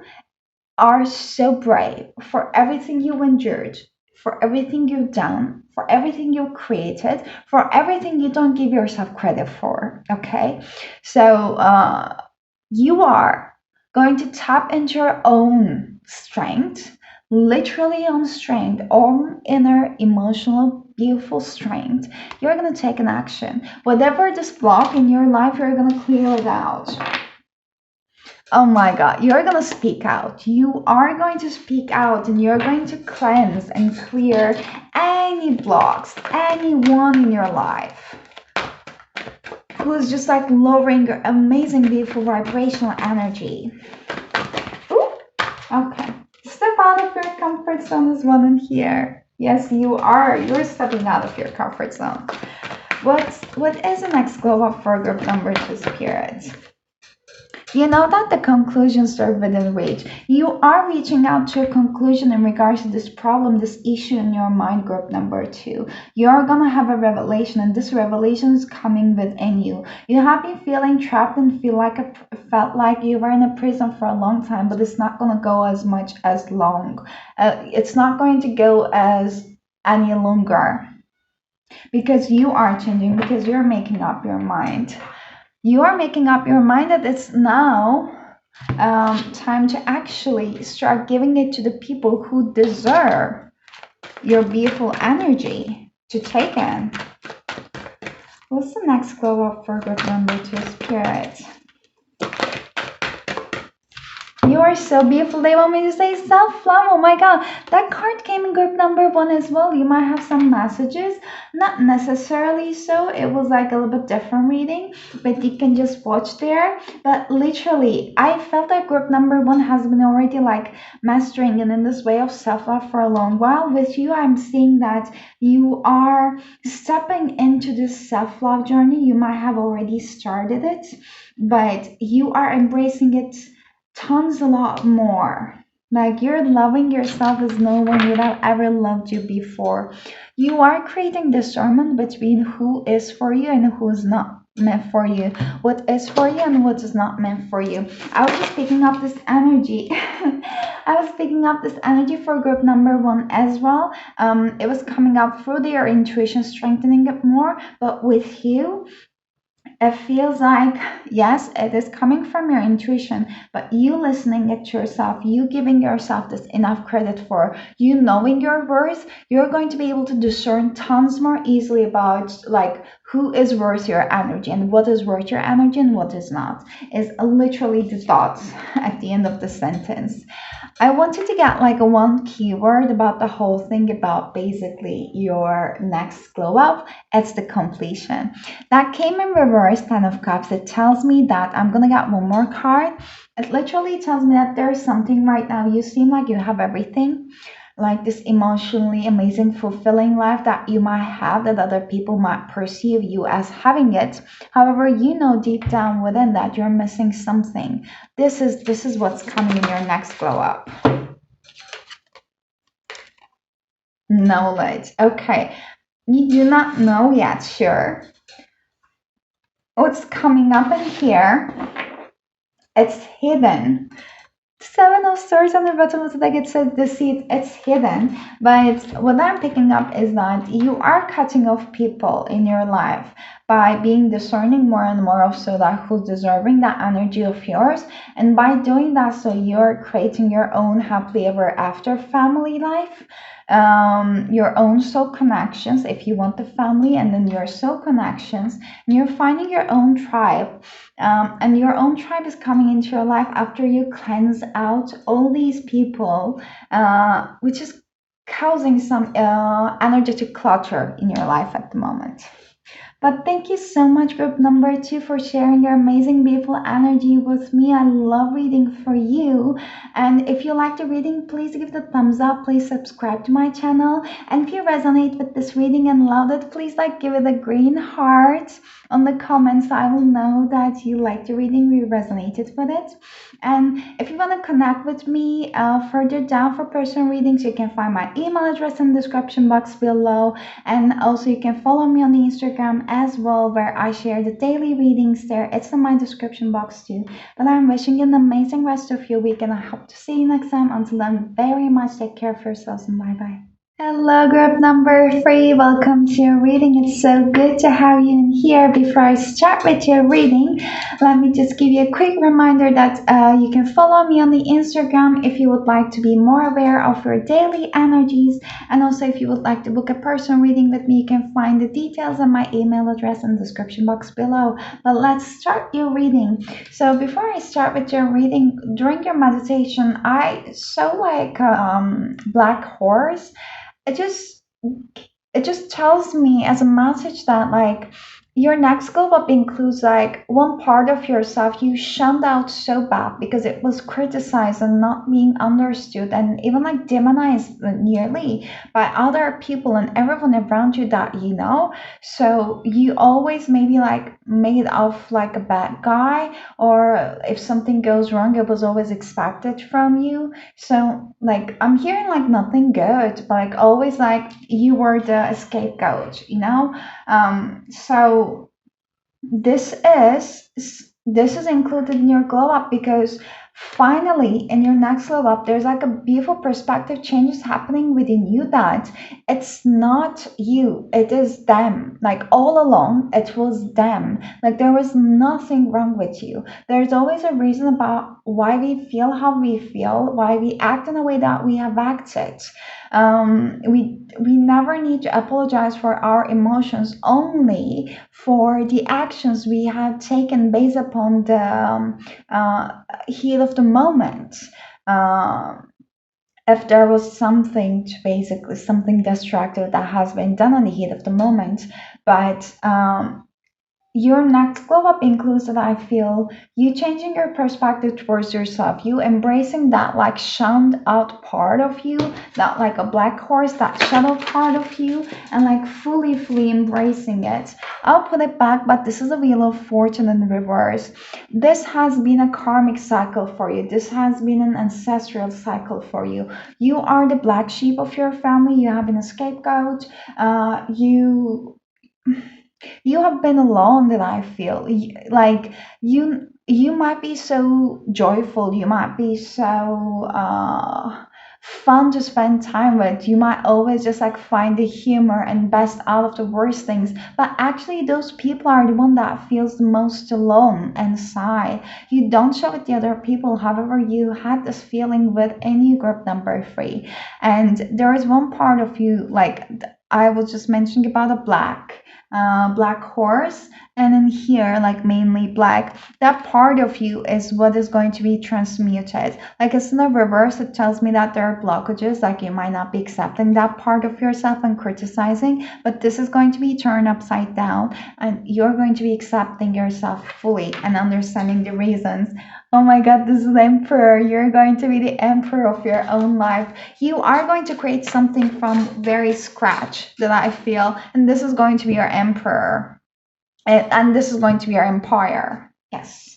are so brave for everything you endured, for everything you've done, for everything you created, for everything you don't give yourself credit for. Okay, so you are going to tap into your own strength, literally on strength, own inner emotional beautiful strength. You're going to take an action. Whatever this block in your life, you're going to clear it out. Oh my God, you're going to speak out. You are going to speak out and you're going to cleanse and clear any blocks, anyone in your life who's just like lowering your amazing, beautiful vibrational energy. Ooh, okay. Step out of your comfort zone is one in here. Yes, you are. You're stepping out of your comfort zone. What is the next glow up for group number 2, Spirit? You know that the conclusions are within reach. You are reaching out to a conclusion in regards to this problem, this issue in your mind, group number 2. You're going to have a revelation, and this revelation is coming within you. You have been feeling trapped and felt like you were in a prison for a long time, but it's not going to go as much as long. It's not going to go as any longer, because you are changing, because you're making up your mind. You are making up your mind that it's now time to actually start giving it to the people who deserve your beautiful energy to take in. What's the next glow up for group number 2, Spirit? You are so beautiful. They want me to say self-love. Oh my God. That card came in group number 1 as well. You might have some messages. Not necessarily so. It was like a little bit different reading, but you can just watch there. But literally, I felt that group number 1 has been already like mastering and in this way of self-love for a long while. With you, I'm seeing that you are stepping into this self-love journey. You might have already started it, but you are embracing it tons a lot more. Like you're loving yourself as no one would have ever loved you before. You are creating discernment between who is for you and who is not meant for you, what is for you and what is not meant for you. I was just picking up this energy. I was picking up this energy for group number 1 as well. It was coming up through their intuition, strengthening it more, but with you, it feels like, yes, it is coming from your intuition, but you listening it to yourself, you giving yourself this enough credit for, you knowing your worth, you're going to be able to discern tons more easily about like who is worth your energy and what is worth your energy and what is not, is literally the thoughts at the end of the sentence. I wanted to get like a one keyword about the whole thing about basically your next glow up. It's the completion. That came in reverse, Ten of Cups. It tells me that I'm gonna get one more card. It literally tells me that there's something right now. You seem like you have everything, like this emotionally amazing, fulfilling life that you might have, that other people might perceive you as having it. However, you know deep down within that you're missing something. This is what's coming in your next glow up. Knowledge. Okay. You do not know yet, sure. What's coming up in here? It's hidden. Seven of Swords on the bottom of the deck, it says deceit, it's hidden. But what I'm picking up is that you are cutting off people in your life by being discerning more and more of so that who's deserving that energy of yours. And by doing that, so you're creating your own happily ever after family life, your own soul connections if you want the family, and then your soul connections, and you're finding your own tribe. And your own tribe is coming into your life after you cleanse out all these people, which is causing some energetic clutter in your life at the moment. But thank you so much, group number two, for sharing your amazing, beautiful energy with me. I love reading for you. And if you like the reading, please give it a thumbs up. Please subscribe to my channel. And if you resonate with this reading and loved it, please give it a green heart on the comments. So I will know that you liked the reading, you resonated with it. And if you want to connect with me further down for personal readings, you can find my email address in the description box below. And also you can follow me on the Instagram as well, where I share the daily readings there. It's in my description box too. But I'm wishing you an amazing rest of your week, and I hope to see you next time. Until then, very much take care of yourselves, and bye bye. Hello, group number three. Welcome to your reading. It's so good to have you in here. Before I start with your reading, let me just give you a quick reminder that you can follow me on the Instagram if you would like to be more aware of your daily energies. And also, if you would like to book a personal reading with me, you can find the details on my email address in the description box below. But let's start your reading. So before I start with your reading, during your meditation, I saw like black horse. It just it just tells me as a message that your next glow up includes one part of yourself you shunned out so bad because it was criticized and not being understood and even demonized nearly by other people and everyone around you that you know. So you always maybe made off like a bad guy, or if something goes wrong it was always expected from you. So I'm hearing nothing good, always you were the scapegoat, you know. So this is included in your glow up, because finally in your next glow up there's a beautiful perspective changes happening within you, that it's not you, it is them. All along it was them. There was nothing wrong with you. There's always a reason about why we feel how we feel, why we act in the way that we have acted. We never need to apologize for our emotions, only for the actions we have taken based upon the heat of the moment. Uh, if there was something destructive that has been done in the heat of the moment, but your next glow up includes that I feel you changing your perspective towards yourself, you embracing that shunned out part of you, that a black horse, that shadow part of you, and fully embracing it. I'll put it back, but this is a wheel of fortune in reverse. This has been a karmic cycle for you. This has been an ancestral cycle for you. You are the black sheep of your family. You have been a scapegoat. You have been alone, that I feel you might be so joyful, you might be so fun to spend time with, you might always just find the humor and best out of the worst things, but actually those people are the one that feels the most alone and sigh. You don't show it the other people, however you had this feeling within you, group number three. And there is one part of you, I was just mentioning about a black black horse, and in here, like mainly black. That part of you is what is going to be transmuted. Like it's in the reverse, it tells me that there are blockages, like you might not be accepting that part of yourself and criticizing, but this is going to be turned upside down, and you're going to be accepting yourself fully and understanding the reasons. Oh my God, this is the emperor. You're going to be the emperor of your own life. You are going to create something from very scratch, that I feel, and this is going to be your emperor, and this is going to be your empire. Yes.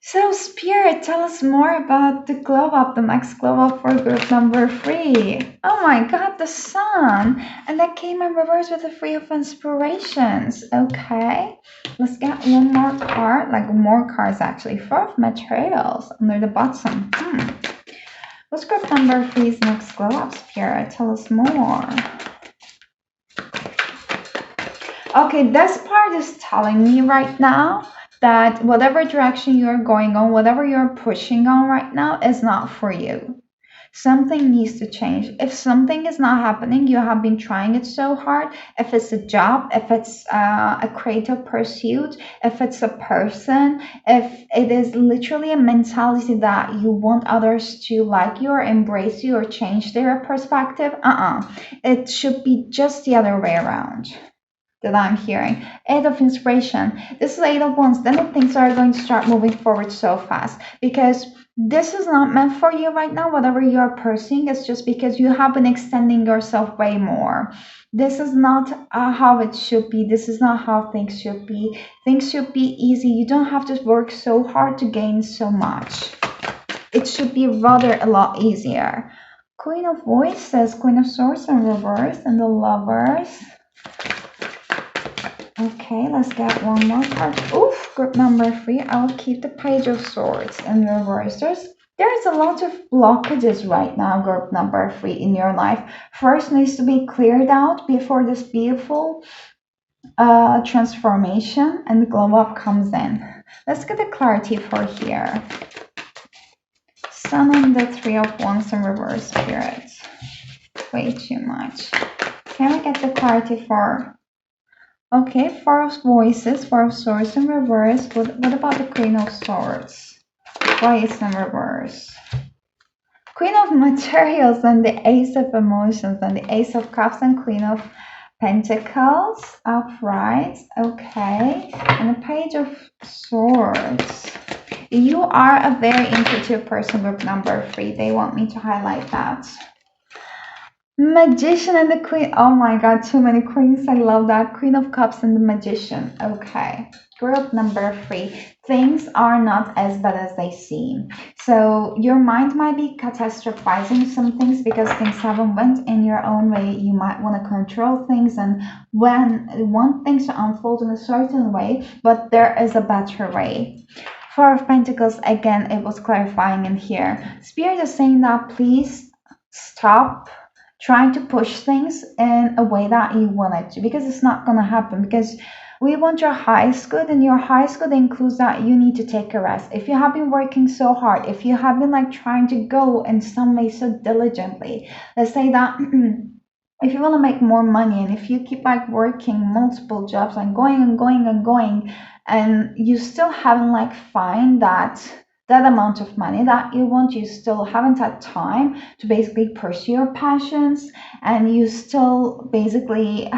So, Spirit, tell us more about the glow up, the next glow up for group number 3. Oh my God, the sun. And that came in reverse with the Three of Inspirations. Okay, let's get one more card, like more cards actually. Four of Materials under the bottom. What's group number 3's next glow up, Spirit? Tell us more. Okay, this part is telling me right now that whatever direction you're going on, whatever you're pushing on right now is not for you. Something needs to change. If something is not happening, you have been trying it so hard. If it's a job, if it's a creative pursuit, if it's a person, if it is literally a mentality that you want others to like you or embrace you or change their perspective, it should be just the other way around that I'm hearing. Eight of Inspiration. This is Eight of Wands. Then things are going to start moving forward so fast, because this is not meant for you right now. Whatever you're pursuing is just because you have been extending yourself way more. This is not how it should be. This is not how things should be. Things should be easy. You don't have to work so hard to gain so much. It should be rather a lot easier. Queen of Voices, Queen of Swords in reverse, and the Lovers. Okay, let's get one more card. Oof, group number 3. I will keep the Page of Swords in reverse. There's a lot of blockages right now, group number 3, in your life. First needs to be cleared out before this beautiful transformation and the glow up comes in. Let's get the clarity for here. Sun and the Three of Wands in reverse, Spirit. Way too much. Can we get the clarity for... Okay, Four of Voices, Four of Swords in reverse. What about the Queen of Swords? Why is in reverse? Queen of Materials and the Ace of Emotions and the Ace of Cups and Queen of Pentacles upright. Okay, and the Page of Swords. You are a very intuitive person, group number 3. They want me to highlight that. Magician and the Queen. Oh my God, too many queens. I love that. Queen of Cups and the Magician. Okay. Group number 3. Things are not as bad as they seem. So your mind might be catastrophizing some things because things haven't went in your own way. You might want to control things and want things to unfold in a certain way, but there is a better way. Four of Pentacles, again, it was clarifying in here. Spirit is saying that please stop trying to push things in a way that you want it to, because it's not going to happen, because we want your highest good, and your highest good includes that you need to take a rest. If you have been working so hard, if you have been like trying to go in some way so diligently, let's say that if you want to make more money, and if you keep like working multiple jobs and going and going and going, and you still haven't like find that amount of money that you want, you still haven't had time to basically pursue your passions, and you still basically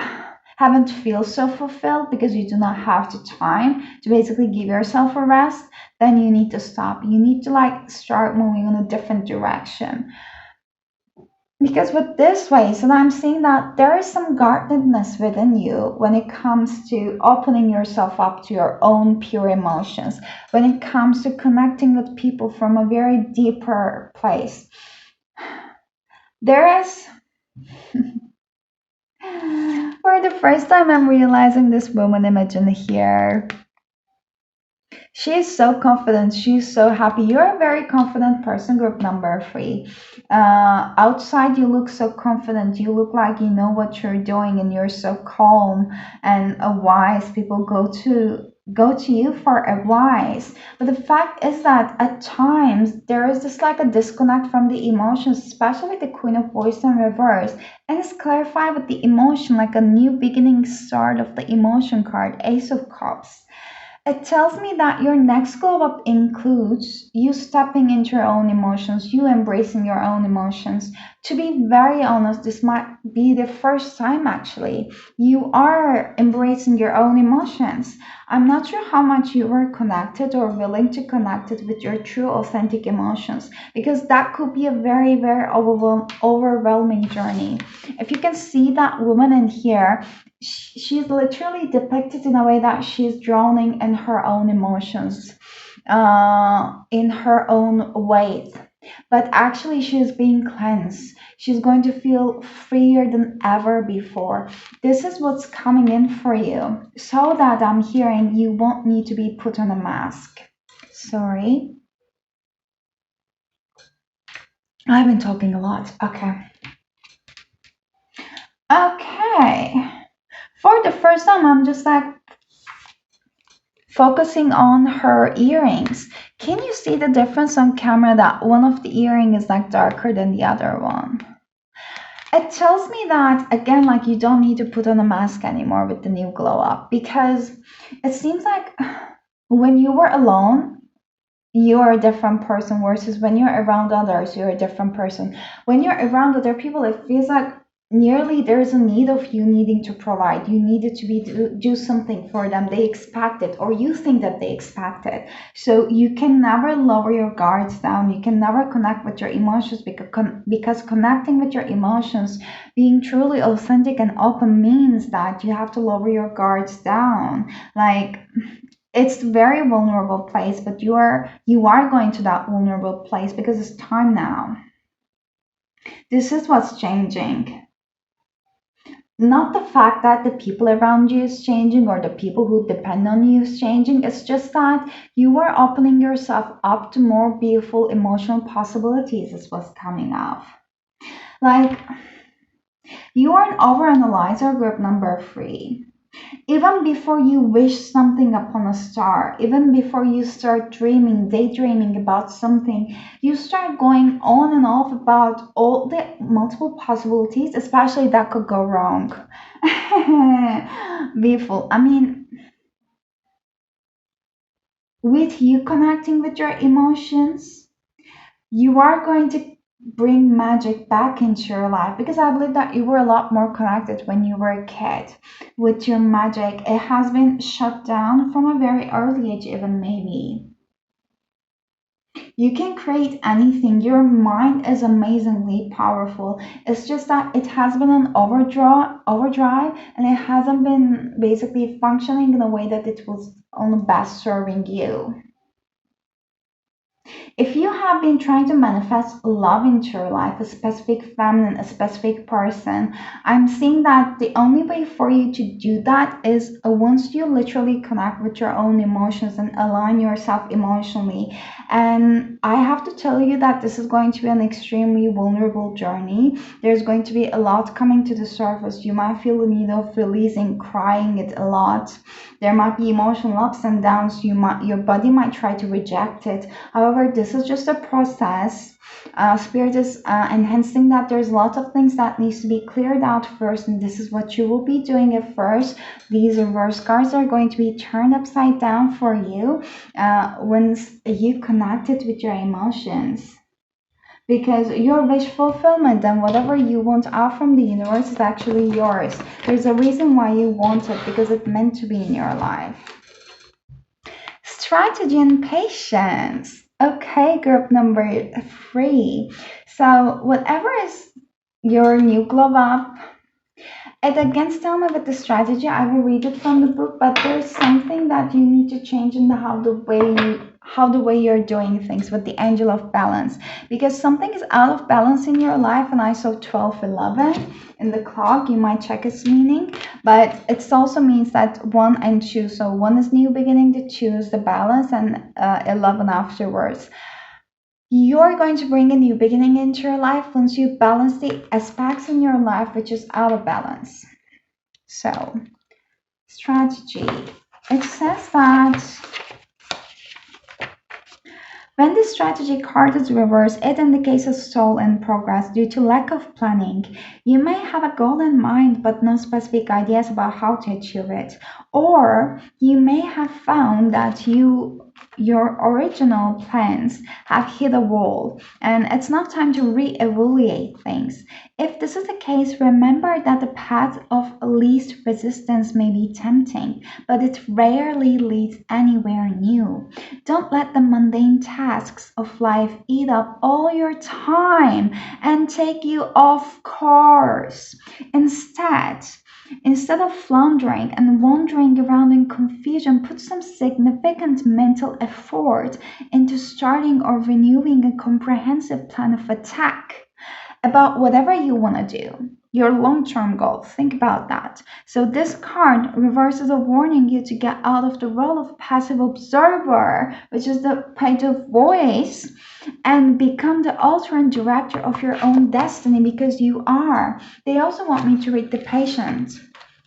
haven't feel so fulfilled because you do not have the time to basically give yourself a rest, then you need to stop. You need to like start moving in a different direction. Because with this way, so I'm seeing that there is some guardedness within you when it comes to opening yourself up to your own pure emotions, when it comes to connecting with people from a very deeper place. There is, for the first time, I'm realizing this woman image in here. She is so confident. She's so happy. You're a very confident person, group number three. Outside, you look so confident. You look like you know what you're doing, and you're so calm and wise. People go to you for advice. But the fact is that at times there is just like a disconnect from the emotions, especially with the Queen of Voice in reverse. And it's clarified with the emotion, like a new beginning start of the emotion card, Ace of Cups. It tells me that your next glow up includes you stepping into your own emotions, you embracing your own emotions. To be very honest, this might be the first time actually you are embracing your own emotions. I'm not sure how much you are connected or willing to connect it with your true authentic emotions because that could be a very, very overwhelming journey. If you can see that woman in here, she's literally depicted in a way that she's drowning in her own emotions, in her own weight. But actually, she's being cleansed. She's going to feel freer than ever before. This is what's coming in for you. So that I'm hearing you won't need to be put on a mask. Sorry. I've been talking a lot. Okay. Okay. For the first time, I'm just like focusing on her earrings. Can you see the difference on camera that one of the earring is like darker than the other one? It tells me that again, like you don't need to put on a mask anymore with the new glow up because it seems like when you were alone, you are a different person versus when you're around others, you're a different person. When you're around other people, it feels like nearly there's a need of you needing to provide. You needed to do something for them. They expect it, or you think that they expect it. So you can never lower your guards down. You can never connect with your emotions because connecting with your emotions, being truly authentic and open means that you have to lower your guards down. Like it's a very vulnerable place, but you are going to that vulnerable place because it's time now. This is what's changing. Not the fact that the people around you is changing or the people who depend on you is changing. It's just that you are opening yourself up to more beautiful emotional possibilities is what's coming up. Like you are an overanalyzer, group number three. Even before you wish something upon a star, even before you start dreaming, daydreaming about something, you start going on and off about all the multiple possibilities, especially that could go wrong. Beautiful. I mean, with you connecting with your emotions, you are going to bring magic back into your life because I believe that you were a lot more connected when you were a kid with your magic. It has been shut down from a very early age, even maybe. You can create anything. Your mind is amazingly powerful. It's just that it has been an overdrive, and it hasn't been basically functioning in a way that it was on the best serving you. If you have been trying to manifest love into your life, a specific feminine, a specific person, I'm seeing that the only way for you to do that is once you literally connect with your own emotions and align yourself emotionally. And I have to tell you that this is going to be an extremely vulnerable journey. There's going to be a lot coming to the surface. You might feel the need of releasing, crying it a lot. There might be emotional ups and downs. Your body might try to reject it. However, this is just a process. Spirit is enhancing that there's lots of things that needs to be cleared out first, and this is what you will be doing at first. These reverse cards are going to be turned upside down for you once you connect it with your emotions. Because your wish fulfillment and whatever you want out from the universe is actually yours. There's a reason why you want it because it's meant to be in your life. Strategy and patience. Okay, group number three. So, whatever is your new glow up, it against tell me with the strategy. I will read it from the book, but there's something that you need to change in the how the way how the way you're doing things with the angel of balance, because something is out of balance in your life. And I saw 12:11 in the clock. You might check its meaning, but it also means that one and two. So one is new beginning, to choose the balance, and 11 afterwards. You're going to bring a new beginning into your life once you balance the aspects in your life which is out of balance. So, strategy. It says that when the strategy card is reversed, it indicates a stall in progress due to lack of planning. You may have a goal in mind but no specific ideas about how to achieve it. Or you may have found that your original plans have hit a wall and it's not time to re-evaluate things. If this is the case, remember that the path of least resistance may be tempting, but it rarely leads anywhere new. Don't let the mundane tasks of life eat up all your time and take you off course. Instead of floundering and wandering around in confusion, put some significant mental effort into starting or renewing a comprehensive plan of attack about whatever you want to do. Your long term goal. Think about that. So, this card reverses a warning you to get out of the role of passive observer, which is the page of voice, and become the author and director of your own destiny, because you are. They also want me to read the patience.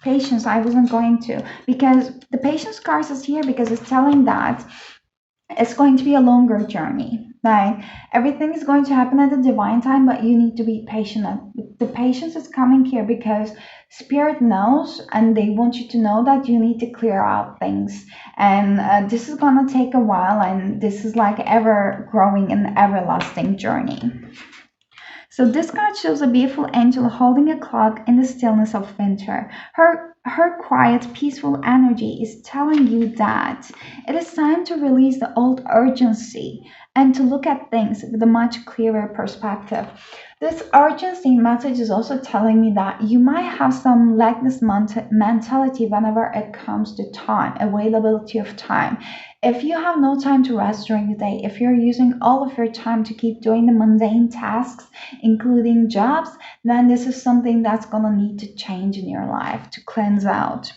Patience, I wasn't going to, because the patience card is here because it's telling that it's going to be a longer journey. Like, everything is going to happen at the divine time, but you need to be patient. The patience is coming here because spirit knows, and they want you to know that you need to clear out things, and this is going to take a while, and this is like ever growing and everlasting journey. So this card shows a beautiful angel holding a clock in the stillness of winter. Her quiet, peaceful energy is telling you that it is time to release the old urgency and to look at things with a much clearer perspective. This urgency message is also telling me that you might have some lackness mentality whenever it comes to time, availability of time. If you have no time to rest during the day, if you're using all of your time to keep doing the mundane tasks, including jobs, then this is something that's going to need to change in your life, to cleanse out.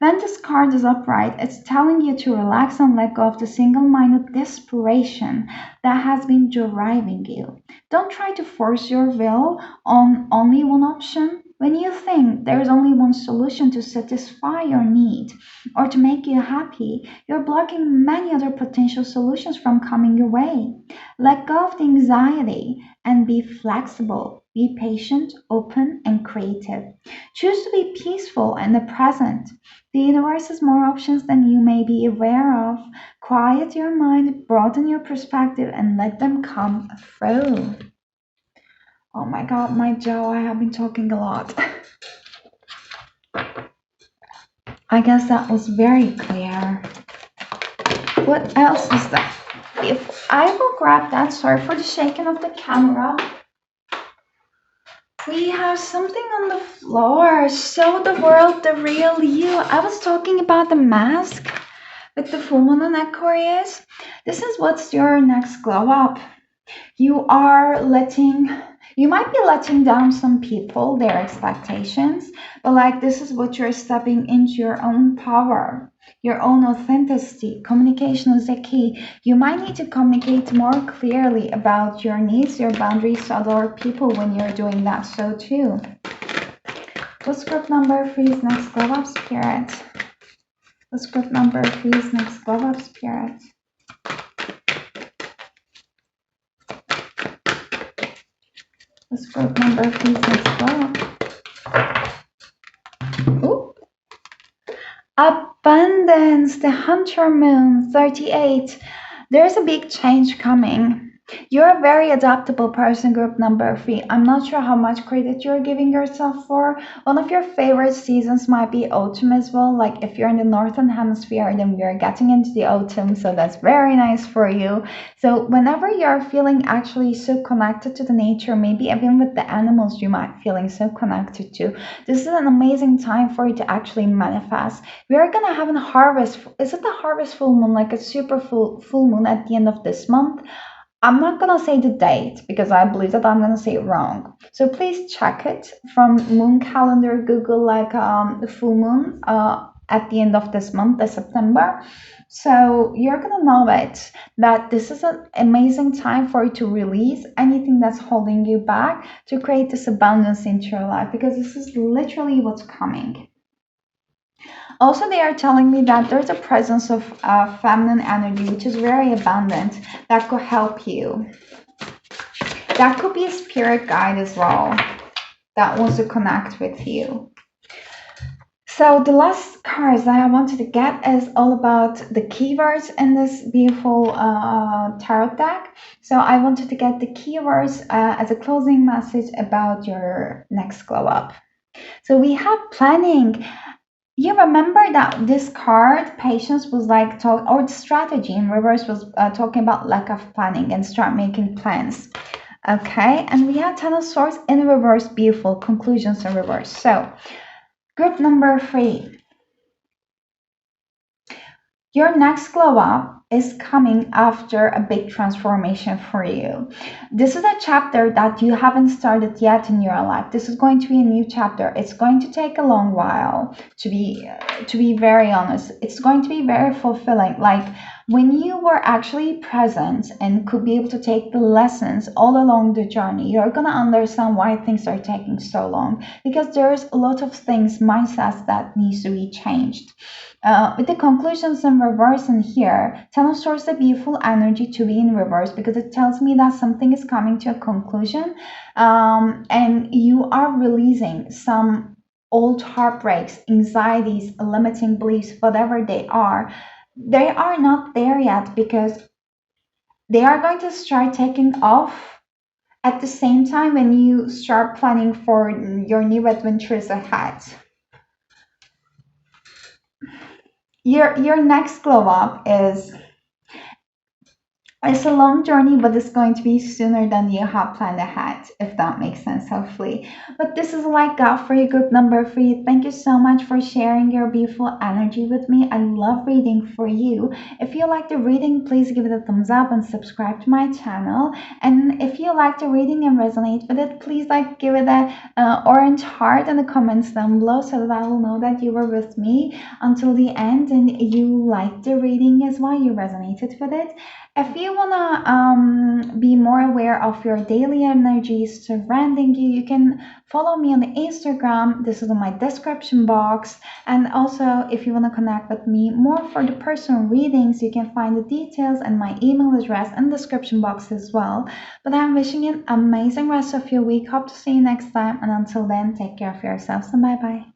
When this card is upright, it's telling you to relax and let go of the single minded desperation that has been driving you. Don't try to force your will on only one option. When you think there's only one solution to satisfy your need or to make you happy, you're blocking many other potential solutions from coming your way. Let go of the anxiety and be flexible. Be patient, open, and creative. Choose to be peaceful in the present. The universe has more options than you may be aware of. Quiet your mind, broaden your perspective, and let them come through. Oh my god, my jaw, I have been talking a lot. I guess that was very clear. What else is that? If I will grab that, sorry for the shaking of the camera. We have something on the floor. Show the world the real you. I was talking about the mask with the full moon and Aquarius. This is what's your next glow up. You might be letting down some people, their expectations, but like, this is what you're stepping into your own power, your own authenticity. Communication is the key. You might need to communicate more clearly about your needs, your boundaries to other people when you're doing that. So too. What's group number 3's next glow up, spirit? What's group number 3's next glow up, spirit? What's group number 3's next glow up? Ooh. Abundance, the Hunter Moon, 38. There's a big change coming. You're a very adaptable person, group number three. I'm not sure how much credit you're giving yourself for. One of your favorite seasons might be autumn as well. Like if you're in the northern hemisphere, then we're getting into the autumn, so that's very nice for you. So whenever you're feeling actually so connected to the nature, maybe even with the animals you might feeling so connected to, this is an amazing time for you to actually manifest. We are gonna have a harvest. Is it the harvest full moon, like a super full moon at the end of this month? I'm not gonna say the date because I believe that I'm gonna say it wrong. So please check it from moon calendar, Google like the full moon at the end of this month, the September. So you're gonna know it that this is an amazing time for you to release anything that's holding you back to create this abundance into your life because this is literally what's coming. Also, they are telling me that there's a presence of feminine energy, which is very abundant, that could help you. That could be a spirit guide as well that wants to connect with you. So the last cards that I wanted to get is all about the keywords in this beautiful tarot deck. So I wanted to get the keywords as a closing message about your next glow up. So we have planning. You remember that this card, patience, was like talk, or strategy in reverse was talking about lack of planning and start making plans. Okay, and we have Ten of Swords in reverse, beautiful conclusions in reverse. So, group number three, your next glow up is coming after a big transformation for you. This is a chapter that you haven't started yet in your life. This is going to be a new chapter. It's going to take a long while to be very honest. It's going to be very fulfilling. Like when you were actually present and could be able to take the lessons all along the journey, you're going to understand why things are taking so long because there's a lot of things, mindsets that needs to be changed. With the conclusions in reverse in here, Ten of Swords a beautiful energy to be in reverse because it tells me that something is coming to a conclusion and you are releasing some old heartbreaks, anxieties, limiting beliefs, whatever they are. They are not there yet because they are going to start taking off at the same time when you start planning for your new adventures ahead. Your next glow up is it's a long journey, but it's going to be sooner than you have planned ahead, if that makes sense, hopefully. But this is like God for you, group number three. Thank you so much for sharing your beautiful energy with me. I love reading for you. If you like the reading, please give it a thumbs up and subscribe to my channel. And if you like the reading and resonate with it, please like give it a orange heart in the comments down below so that I will know that you were with me until the end and you liked the reading as well, you resonated with it. If you want to be more aware of your daily energies surrounding you, you can follow me on the Instagram. This is in my description box. And also, if you want to connect with me more for the personal readings, you can find the details and my email address in the description box as well. But I'm wishing you an amazing rest of your week. Hope to see you next time. And until then, take care of yourselves and bye-bye.